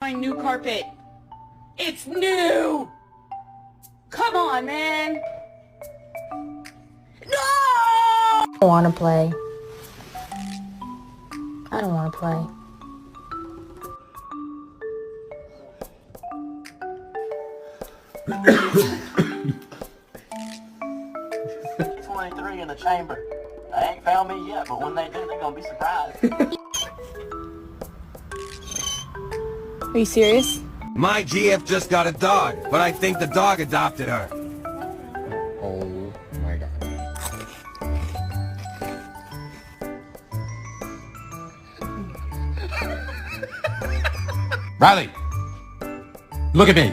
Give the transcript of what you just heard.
My new carpet. It's new! Come on, man! No! I don't want to play. I don't want to play. $23 in the chamber. They ain't found me yet, but when they do, they're gonna be surprised. Are you serious? My GF just got a dog, but I think the dog adopted her. Oh my god. Riley, look at me.